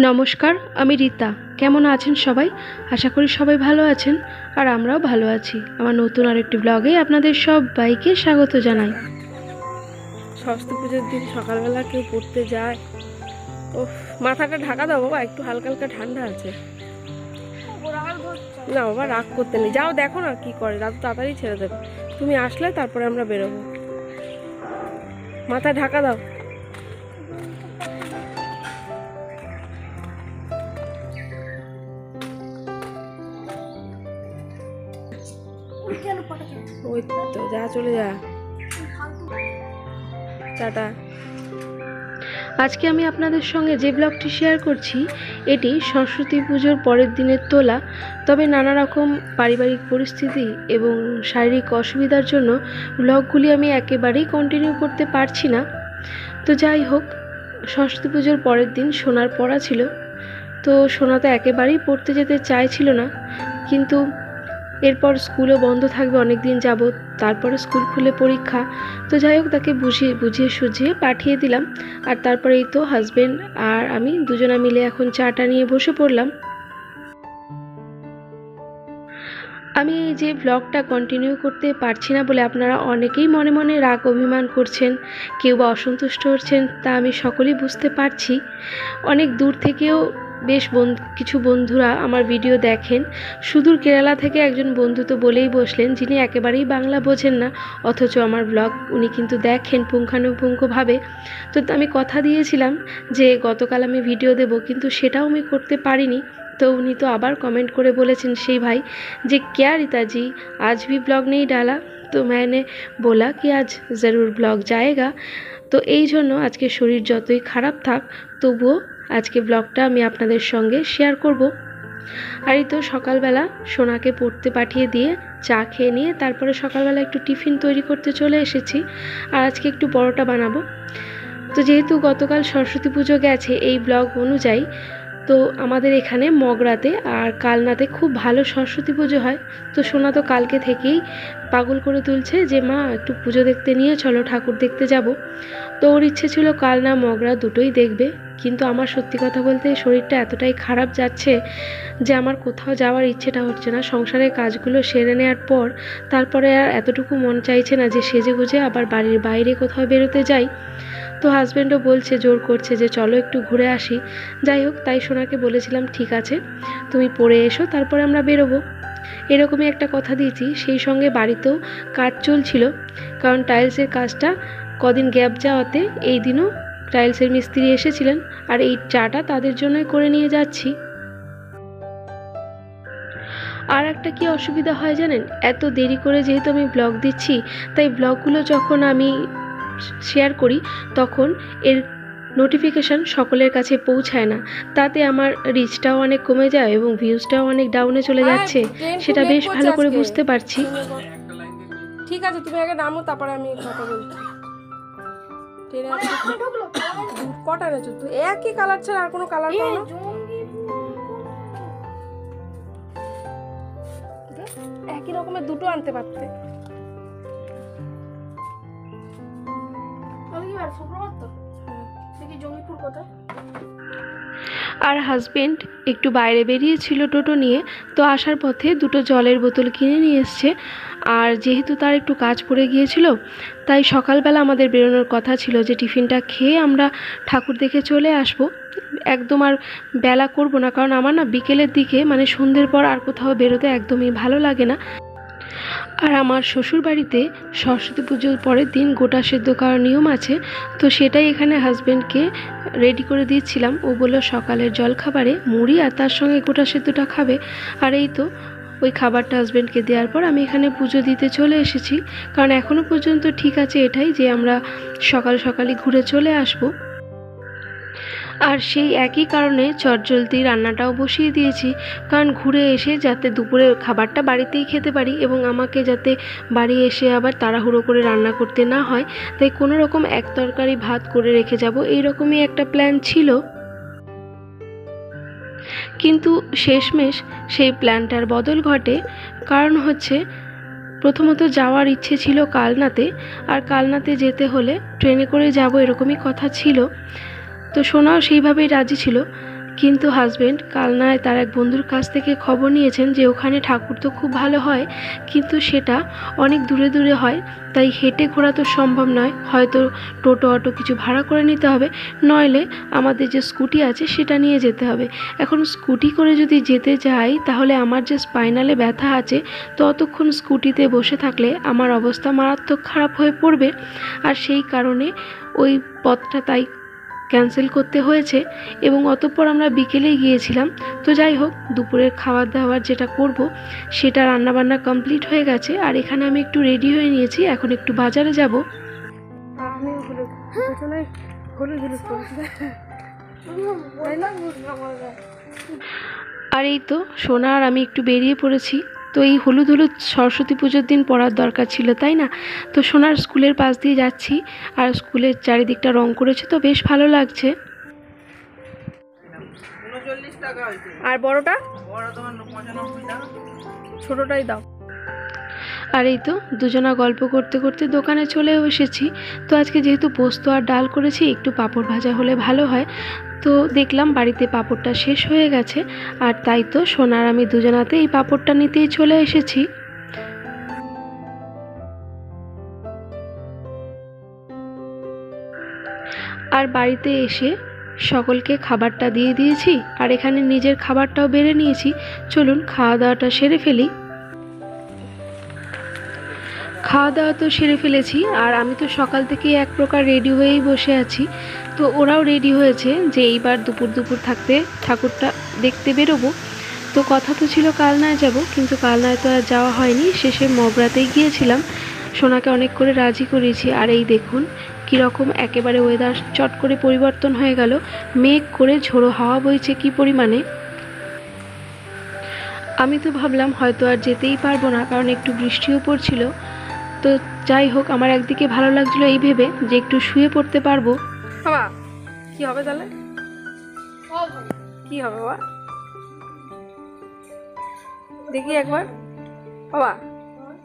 নমস্কার, আমি রীতা। কেমন আছেন সবাই? আশা করি সবাই ভালো আছেন, আর আমরাও ভালো আছি। আমার নতুন আরেকটি ব্লগে আপনাদের সবাইকে স্বাগত জানাই। সরস্বতী পুজোর দিন সকালবেলা কেউ পড়তে যায়? ও, মাথাটা ঢাকা দাও বাবা, একটু হালকা হালকা ঠান্ডা আছে। না বাবা, রাগ করতে নেই, যাও দেখো না কি করে, রাত তাড়াতাড়ি ছেড়ে দেবে। তুমি আসলে তারপরে আমরা বেরোবো। মাথা ঢাকা দাও। ওই তো, যা চলে যা, টাটা। আজকে আমি আপনাদের সঙ্গে যে ব্লগটি শেয়ার করছি, এটি সরস্বতী পুজোর পরের দিনের তোলা। তবে নানা রকম পারিবারিক পরিস্থিতি এবং শারীরিক অসুবিধার জন্য ব্লগগুলি আমি একেবারেই কন্টিনিউ করতে পারছি না। তো যাই হোক, সরস্বতী পুজোর পরের দিন সোনার পড়া ছিল। তো সোনা তো একেবারেই পড়তে যেতে চাইছিল না, কিন্তু এরপর স্কুলও বন্ধ থাকবে অনেক দিন যাবৎ, তারপরে স্কুল খুলে পরীক্ষা। তো যাই হোক, তাকে বুঝিয়ে সুঝিয়ে পাঠিয়ে দিলাম। আর তারপরে এই তো হাজবেন্ড আর আমি দুজনা মিলে এখন চাটা নিয়ে বসে পড়লাম। আমি এই যে ব্লগটা কন্টিনিউ করতে পারছি না বলে আপনারা অনেকেই মনে মনে রাগ অভিমান করছেন, কেউ বা অসন্তুষ্ট হচ্ছেন, তা আমি সকলেই বুঝতে পারছি। অনেক দূর থেকেও বেশ কিছু বন্ধুরা আমার ভিডিও দেখেন। সুদূর কেরালা থেকে একজন বন্ধু তো বলেই বসলেন, যিনি একেবারেই বাংলা বোঝেন না, অথচ আমার ব্লগ উনি কিন্তু দেখেন পুঙ্খানুপুঙ্খভাবে। তো আমি কথা দিয়েছিলাম যে গতকাল আমি ভিডিও দেব, কিন্তু সেটাও আমি করতে পারিনি। तो उन्हीं तो आबार कमेंट करे बोलेছেন সেই ভাই যে क्या रीता जी आज भी ब्लॉग नहीं डाला। तो मैंने बोला कि आज ज़रूर ब्लॉग जाएगा। तो এই জন্য আজকে শরীর যতই খারাপ থাক তবুও আজকে ব্লগটা আমি আপনাদের সঙ্গে শেয়ার করব। আর এই তো সকালবেলা সোনাকে পড়তে পাঠিয়ে দিয়ে চা খেয়ে নিয়ে তারপরে সকালবেলা একটু টিফিন তৈরি করতে চলে এসেছি। আর আজকে একটু পরোটা বানাবো। তো যেহেতু গতকাল সরস্বতী পুজো গেছে, এই ব্লগ অনুযায়ী তো আমাদের এখানে মগরাতে আর কালনাতে খুব ভালো সরস্বতী পুজো হয়। তো সোনা তো কালকে থেকেই পাগল করে তুলছে যে মা একটু পুজো দেখতে নিয়ে চলো, ঠাকুর দেখতে যাব। তো ওর ইচ্ছে ছিল কালনা মগরা দুটোই দেখবে, কিন্তু আমার সত্যি কথা বলতে শরীরটা এতটাই খারাপ যাচ্ছে যে আমার কোথাও যাওয়ার ইচ্ছেটা হচ্ছে না। সংসারের কাজগুলো সেরে নেওয়ার পর তারপরে আর এতটুকু মন চাইছে না যে সেজে গুজে আবার বাড়ির বাইরে কোথাও বেরোতে যাই। তো হাজব্যান্ডও বলছে, জোর করছে যে চলো একটু ঘুরে আসি। যাই হোক, তাই সোনাকে বলেছিলাম ঠিক আছে তুমি পড়ে এসো, তারপরে আমরা বেরোবো, এরকমই একটা কথা দিয়েছি। সেই সঙ্গে বাড়িতেও কাজ চলছিল, কারণ টাইলসের কাজটা কদিন গ্যাপ যাওয়াতে এই দিনও টাইলসের মিস্ত্রি এসেছিলেন, আর এই চাটা তাদের জন্যই করে নিয়ে যাচ্ছি। আর একটা কি অসুবিধা হয় জানেন, এত দেরি করে যেহেতু আমি ব্লগ দিচ্ছি, তাই ব্লগগুলো যখন আমি শেয়ার করি তখন এর নোটিফিকেশান সকলের কাছে পৌঁছায় না, তাতে আমার রিচটাও অনেক কমে যায় এবং ভিউজটাও অনেক ডাউনে চলে যাচ্ছে। সেটা বেশ ভালো করে বুঝতে পারছি। ঠিক আছে, তুমি আগে নামো, তারপরে আমি কথা বলছি। কটা এনেছো তুই? একই কালার ছাড়া আর কোনো কালার পাও না? একই রকমের দুটো আনতে পারতে। আর হাজবেন্ড একটু বাইরে বেরিয়েছিল টোটো নিয়ে, তো আসার পথে দুটো জলের বোতল কিনে নিয়ে এসছে। আর যেহেতু তার একটু কাজ পড়ে গিয়েছিল, তাই সকালবেলা আমাদের বেরোনোর কথা ছিল যে টিফিনটা খেয়ে আমরা ঠাকুর দেখে চলে আসব। একদম আর বেলা করব না, কারণ আমার না বিকেলের দিকে মানে সন্ধ্যের পর আর কোথাও বেরোতে একদমই ভালো লাগে না। আর আমার শ্বশুর বাড়িতে সরস্বতী পুজোর পরের দিন গোটা সেদ্ধ খাওয়ার নিয়ম আছে, তো সেটাই এখানে হাজব্যান্ডকে রেডি করে দিচ্ছিলাম। ও বললো সকালের জলখাবারে মুড়ি আর তার সঙ্গে গোটা সেদ্ধটা খাবে। আর এই তো ওই খাবারটা হাজব্যান্ডকে দেওয়ার পর আমি এখানে পুজো দিতে চলে এসেছি, কারণ এখনও পর্যন্ত ঠিক আছে এটাই যে আমরা সকাল সকালই ঘুরে চলে আসব। আর সেই একই কারণে চটজলদি রান্নাটাও বসিয়ে দিয়েছি, কারণ ঘুরে এসে যাতে দুপুরের খাবারটা বাড়িতেই খেতে পারি এবং আমাকে যাতে বাড়ি এসে আবার তাড়াহুড়ো করে রান্না করতে না হয়, তাই কোনো রকম এক তরকারি ভাত করে রেখে যাব, এইরকমই একটা প্ল্যান ছিল। কিন্তু শেষমেশ সেই প্ল্যানটার বদল ঘটে। কারণ হচ্ছে, প্রথমত যাওয়ার ইচ্ছে ছিল কালনাতে, আর কালনাতে যেতে হলে ট্রেনে করে যাব এরকমই কথা ছিল। তো সোনাও সেইভাবেই রাজি ছিল, কিন্তু হাজবেন্ড কালনায় তার এক বন্ধুর কাছ থেকে খবর নিয়েছেন যে ওখানে ঠাকুর তো খুব ভালো হয়, কিন্তু সেটা অনেক দূরে দূরে হয়, তাই হেঁটে ঘোরা তো সম্ভব নয়, হয়তো টোটো অটো কিছু ভাড়া করে নিতে হবে, নইলে আমাদের যে স্কুটি আছে সেটা নিয়ে যেতে হবে। এখন স্কুটি করে যদি যেতে যাই তাহলে আমার যে স্পাইনালে ব্যথা আছে, তো অতক্ষণ স্কুটিতে বসে থাকলে আমার অবস্থা মারাত্মক খারাপ হয়ে পড়বে। আর সেই কারণে ওই পথটা তাই ক্যান্সেল করতে হয়েছে। এবং অতঃপর আমরা বিকেলেই গিয়েছিলাম। তো যাই হোক, দুপুরের খাবার দাবার যেটা করব সেটা রান্নাবান্না কমপ্লিট হয়ে গেছে। আর এখানে আমি একটু রেডি হয়ে নিয়েছি, এখন একটু বাজারে যাব। আমি হলুদ পেছনে হলুদ হলুদ করেছি আর এই তো সোনা আর আমি একটু বেরিয়ে পড়েছি। তো এই হলুদ হলুদ সরস্বতী পুজোর দিন পরার দরকার ছিল, তাই না? তো সোনার স্কুলের পাশ দিয়ে যাচ্ছি, আর স্কুলের চারিদিকটা রং করেছে, তো বেশ ভালো লাগছে। আর বড়টা ছোটটাই দাও। আর এই তো দুজনা গল্প করতে করতে দোকানে চলেও এসেছি। তো আজকে যেহেতু পোস্ত আর ডাল করেছি, একটু পাঁপড় ভাজা হলে ভালো হয়। তো দেখলাম বাড়িতে পাঁপড়টা শেষ হয়ে গেছে, আর তাই তো সোনার আমি দুজনাতে এই পাঁপড়টা নিতেই চলে এসেছি। আর বাড়িতে এসে সকলকে খাবারটা দিয়ে দিয়েছি, আর এখানে নিজের খাবারটাও বেড়ে নিয়েছি। চলুন খাওয়া দাওয়াটা সেরে ফেলি। খাওয়া দাওয়া তো সেরে ফেলেছি, আর আমি তো সকাল থেকেই এক প্রকার রেডি হয়েই বসে আছি। তো ওরাও রেডি হয়েছে যে এইবার দুপুর দুপুর থাকতে ঠাকুরটা দেখতে বেরোবো। তো কথা তো ছিল কালনায় যাব, কিন্তু কালনায় তো আর যাওয়া হয়নি, শেষে মগরাতেই গিয়েছিলাম। সোনাকে অনেক করে রাজি করিয়েছি। আর এই দেখুন কীরকম একেবারে ওয়েদার চট করে পরিবর্তন হয়ে গেল, মেঘ করে ঝোড়ো হাওয়া বইছে কী পরিমাণে। আমি তো ভাবলাম হয়তো আর যেতেই পারবো না, কারণ একটু বৃষ্টিও পড়ছিল। তো যাই হোক, আমার একদিকে ভালো লাগছিল এই ভেবে যে একটু শুয়ে পড়তে পারবো। বাবা কি হবে তাহলে? কি হবে বাবা? দেখি একবার বাবা,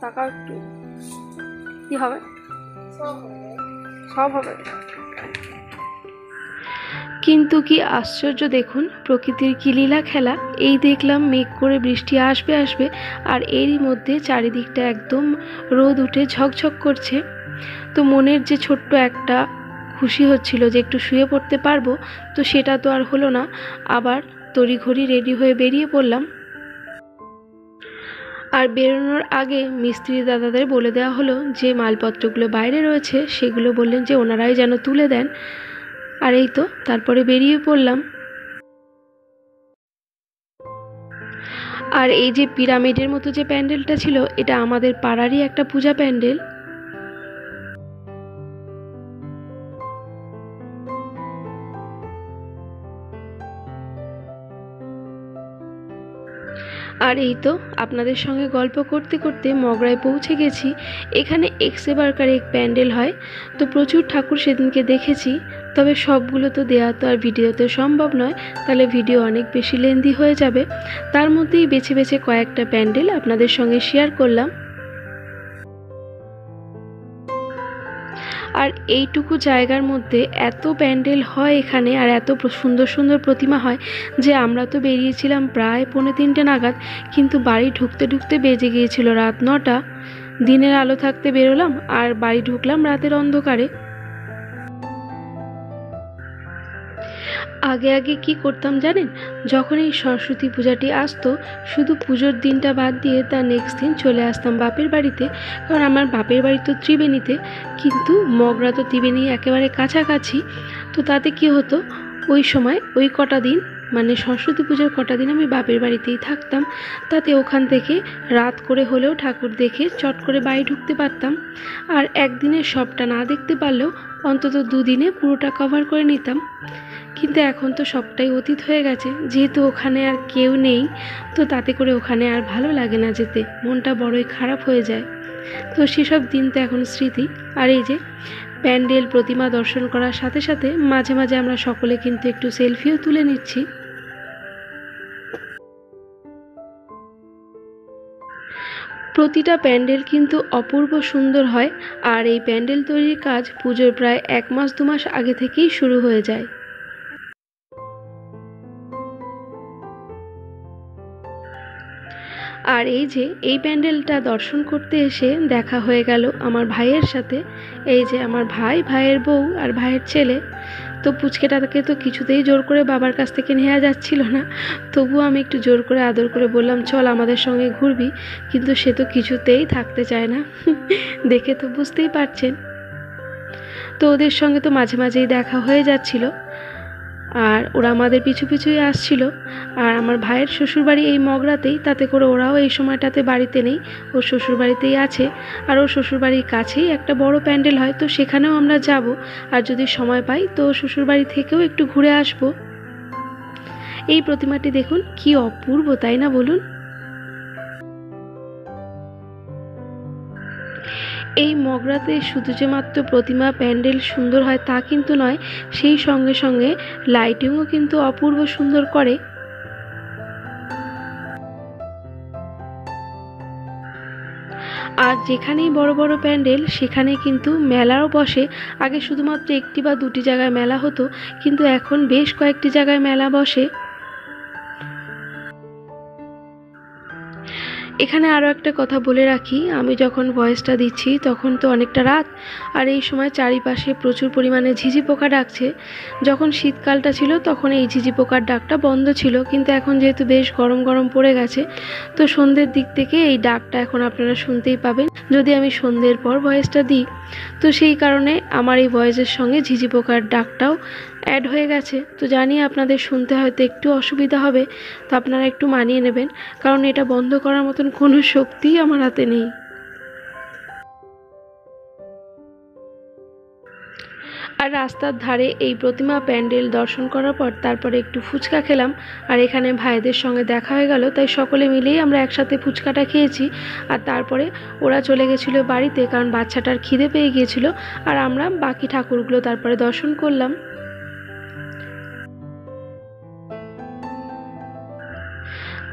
তাকাও একটু। কি হবে? সব হবে। কিন্তু কি আশ্চর্য দেখুন, প্রকৃতির কি লীলা খেলা। এই দেখলাম মেঘ করে বৃষ্টি আসবে আসবে, আর এরই মধ্যে চারিদিকটা একদম রোদ উঠে ঝকঝক করছে। তো মনের যে ছোট্ট একটা খুশি হচ্ছিল যে একটু শুয়ে পড়তে পারবো, তো সেটা তো আর হলো না। আবার তড়িঘড়ি রেডি হয়ে বেরিয়ে পড়লাম। আর বেরোনোর আগে মিস্ত্রি দাদাদের বলে দেওয়া হলো যে মালপত্রগুলো বাইরে রয়েছে সেগুলো বললেন যে ওনারাই যেন তুলে দেন। আর এই তো তারপরে বেরিয়ে পড়লাম। আর এই যে পিরামিডের মতো যে প্যান্ডেলটা ছিল, এটা আমাদের পাড়ারই একটা পূজা প্যান্ডেল। আর এই তো আপনাদের সঙ্গে গল্প করতে করতে মগরায় পৌঁছে গেছি। এখানে এক্সেবারকার এক প্যান্ডেল হয়, তো প্রচুর ঠাকুর সেদিনকে দেখেছি। তবে সবগুলো তো দেওয়া তো আর ভিডিওতে সম্ভব নয়, তাহলে ভিডিও অনেক বেশি লেন্দি হয়ে যাবে। তার মধ্যেই বেছে বেছে কয়েকটা প্যান্ডেল আপনাদের সঙ্গে শেয়ার করলাম। আর এইটুকু জায়গার মধ্যে এত প্যান্ডেল হয় এখানে, আর এত সুন্দর সুন্দর প্রতিমা হয় যে আমরা তো বেরিয়েছিলাম প্রায় 2:45 নাগাদ, কিন্তু বাড়ি ঢুকতে ঢুকতে বেজে গিয়েছিল রাত 9টা। দিনের আলো থাকতে বেরোলাম আর বাড়ি ঢুকলাম রাতের অন্ধকারে। আগে আগে কি করতাম জানেন, যখন এই সরস্বতী পূজাটি আসতো, শুধু পুজোর দিনটা বাদ দিয়ে তার নেক্সট দিন চলে আসতাম বাপের বাড়িতে। কারণ আমার বাপের বাড়ি তো ত্রিবেণীতে, কিন্তু মগরা তো ত্রিবেণী একেবারে কাছাকাছি। তো তাতে কি হতো, ওই সময় ওই কটা দিন মানে সরস্বতী পুজোর কটা দিন আমি বাপের বাড়িতেই থাকতাম। তাতে ওখান থেকে রাত করে হলেও ঠাকুর দেখে চট করে বাড়ি ঢুকতে পারতাম। আর একদিনে সবটা না দেখতে পারলেও অন্তত 2 দিনে পুরোটা কভার করে নিতাম। কিন্তু এখন তো সবটাই অতীত হয়ে গেছে, যেহেতু ওখানে আর কেউ নেই, তো তাতে করে ওখানে আর ভালো লাগে না যেতে, মনটা বড়ই খারাপ হয়ে যায়। তো সেসব দিন তো এখন স্মৃতি। আর এই যে প্যান্ডেল প্রতিমা দর্শন করার সাথে সাথে মাঝে মাঝে আমরা সকলে কিন্তু একটু সেলফিও তুলে নিচ্ছি। প্রতিটা প্যান্ডেল কিন্তু অপূর্ব সুন্দর হয়। আর এই প্যান্ডেল তৈরির কাজ পুজোর প্রায় 1 মাস 2 মাস আগে থেকেই শুরু হয়ে যায়। আর এই যে এই প্যান্ডেলটা দর্শন করতে এসে দেখা হয়ে গেল আমার ভাইয়ের সাথে। এই যে আমার ভাইয়ের বউ আর ভাইয়ের ছেলে। তো পুচকেটাকে তো কিছুতেই জোর করে বাবার কাছ থেকে নেওয়া যাচ্ছিল না, তবুও আমি একটু জোর করে আদর করে বললাম চল আমাদের সঙ্গে ঘুরবি, কিন্তু সে তো কিছুতেই থাকতে চায় না। দেখে তো বুঝতেই পারছেন। তো ওদের সঙ্গে তো মাঝে মাঝেই দেখা হয়ে যাচ্ছিল, আর ওরা আমাদের পিছু পিছুই আসছিল। আর আমার ভাইয়ের শ্বশুরবাড়ি এই মগরাতেই, তাতে করে ওরাও এই সময়টাতে বাড়িতে নেই, ওর শ্বশুরবাড়িতেই আছে। আর ওর শ্বশুরবাড়ির কাছেই একটা বড় প্যান্ডেল হয়, তো সেখানেও আমরা যাব। আর যদি সময় পাই তো শ্বশুরবাড়ি থেকেও একটু ঘুরে আসব। এই প্রতিমাটি দেখুন কি অপূর্ব, তাই না বলুন? এই মগরাতে শুধু যে মাত্র প্রতিমা প্যান্ডেল সুন্দর হয় তা কিন্তু নয়, সেই সঙ্গে সঙ্গে লাইটিংও কিন্তু অপূর্ব সুন্দর করে। আর যেখানেই বড় বড় প্যান্ডেল সেখানে কিন্তু মেলাও বসে। আগে শুধুমাত্র একটি বা দুটি জায়গায় মেলা হতো, কিন্তু এখন বেশ কয়েকটি জায়গায় মেলা বসে। এখানে আরও একটা কথা বলে রাখি, আমি যখন ভয়েসটা দিচ্ছি তখন তো অনেকটা রাত, আর এই সময় চারিপাশে প্রচুর পরিমাণে ঝিঝি পোকা ডাকছে। যখন শীতকালটা ছিল তখন এই ঝিঝি পোকার ডাকটা বন্ধ ছিল, কিন্তু এখন যেহেতু বেশ গরম গরম পড়ে গেছে, তো সন্ধ্যের দিক থেকে এই ডাকটা এখন আপনারা শুনতেই পাবেন যদি আমি সন্ধ্যের পর ভয়েসটা দিই। তো সেই কারণে আমার এই ভয়েসের সঙ্গে ঝিঝি পোকার ডাকটাও অ্যাড হয়ে গেছে। তো জানি আপনাদের শুনতে হয়তো একটু অসুবিধা হবে, তো আপনারা একটু মানিয়ে নেবেন, কারণ এটা বন্ধ করার মতন কোনো শক্তিই আমার হাতে নেই। আর রাস্তার ধারে এই প্রতিমা প্যান্ডেল দর্শন করার পর তারপরে একটু ফুচকা খেলাম। আর এখানে ভাইদের সঙ্গে দেখা হয়ে গেল, তাই সকলে মিলেই আমরা একসাথে ফুচকাটা খেয়েছি। আর তারপরে ওরা চলে গেছিলো বাড়িতে, কারণ বাচ্চাটার খিদে পেয়ে গিয়েছিল। আর আমরা বাকি ঠাকুরগুলো তারপরে দর্শন করলাম।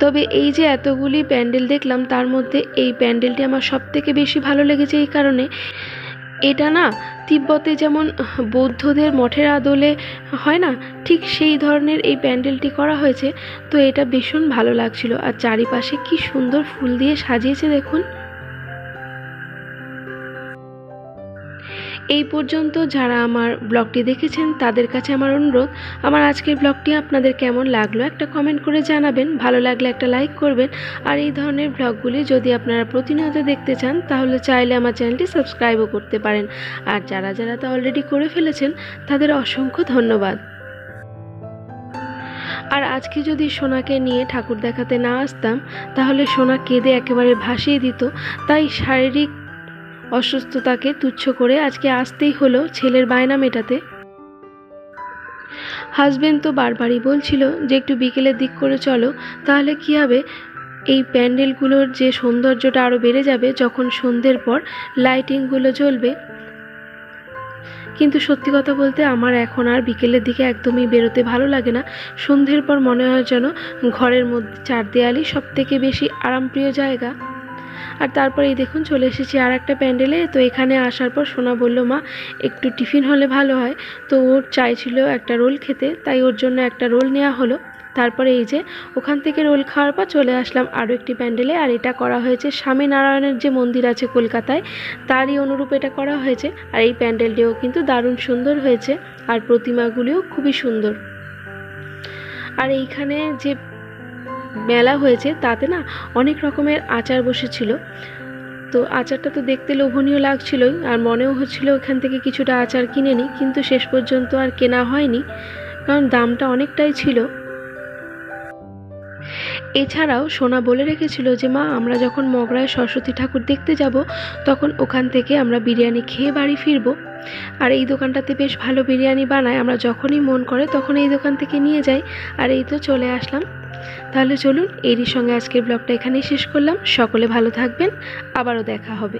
তবে এই যে এতগুলি প্যান্ডেল দেখলাম, তার মধ্যে এই প্যান্ডেলটি আমার সবথেকে বেশি ভালো লেগেছে এই কারণে, এটা না তিব্বতে যেমন বৌদ্ধদের মঠের আদলে হয় না, ঠিক সেই ধরনের এই প্যান্ডেলটি করা হয়েছে। তো এটা ভীষণ ভালো লাগছিল। আর চারিপাশে কি সুন্দর ফুল দিয়ে সাজিয়েছে দেখুন। এই পর্যন্ত যারা আমার ব্লগটি দেখেছেন তাদের কাছে আমার অনুরোধ, আমার আজকের ব্লগটি আপনাদের কেমন লাগলো একটা কমেন্ট করে জানাবেন, ভালো লাগলে একটা লাইক করবেন। আর এই ধরনের ব্লগগুলি যদি আপনারা প্রতিনিয়ত দেখতে চান তাহলে চাইলে আমার চ্যানেলটি সাবস্ক্রাইবও করতে পারেন। আর যারা যারা তা অলরেডি করে ফেলেছেন তাদের অসংখ্য ধন্যবাদ। আর আজকে যদি সোনাকে নিয়ে ঠাকুর দেখাতে না আসতাম তাহলে সোনা কেঁদে একেবারে ভাসিয়ে দিত, তাই শারীরিক অসুস্থতাকে তুচ্ছ করে আজকে আসতেই হলো ছেলের বায়না মেটাতে। হাজবেন্ড তো বারবারই বলছিল যে একটু বিকেলের দিক করে চলো, তাহলে কি হবে এই প্যান্ডেলগুলোর যে সৌন্দর্যটা আরও বেড়ে যাবে যখন সন্ধ্যের পর লাইটিংগুলো জ্বলবে। কিন্তু সত্যি কথা বলতে আমার এখন আর বিকেলের দিকে একদমই বেরোতে ভালো লাগে না। সন্ধ্যের পর মনে হয় যেন ঘরের মধ্যে চার দেয়ালই সব থেকে বেশি আরামপ্রিয় জায়গা। আর তারপর এই দেখুন চলে এসেছি আর একটা প্যান্ডেলে। তো এখানে আসার পর সোনা বলল মা একটু টিফিন হলে ভালো হয়, তো ওর চাইছিল একটা রোল খেতে, তাই ওর জন্য একটা রোল নেওয়া হলো। তারপরে এই যে ওখান থেকে রোল খাওয়ার পর চলে আসলাম আরও একটি প্যান্ডেলে। আর এটা করা হয়েছে স্বামীনারায়ণের যে মন্দির আছে কলকাতায়, তারই অনুরূপ এটা করা হয়েছে। আর এই প্যান্ডেলটিও কিন্তু দারুণ সুন্দর হয়েছে, আর প্রতিমাগুলিও খুবই সুন্দর। আর এইখানে যে মেলা হয়েছে তাতে না অনেক রকমের আচার বসেছিল, তো আচারটা তো দেখতে লোভনীয় লাগছিলই, আর মনেও হচ্ছিল ওখান থেকে কিছুটা আচার কিনে নিই, কিন্তু শেষ পর্যন্ত আর কেনা হয়নি, কারণ দামটা অনেকটাই ছিল। এছাড়াও সোনা বলে রেখেছিল যে মা আমরা যখন মগরায় সরস্বতী ঠাকুর দেখতে যাব তখন ওখান থেকে আমরা বিরিয়ানি খেয়ে বাড়ি ফিরবো। আর এই দোকানটাতে বেশ ভালো বিরিয়ানি বানায়, আমরা যখনই মন করে তখন এই দোকান থেকে নিয়ে যাই। আর এই তো চলে আসলাম। তাহলে চলুন এরই সঙ্গে আজকের ব্লগটা এখানেই শেষ করলাম। সকলে ভালো থাকবেন, আবারও দেখা হবে।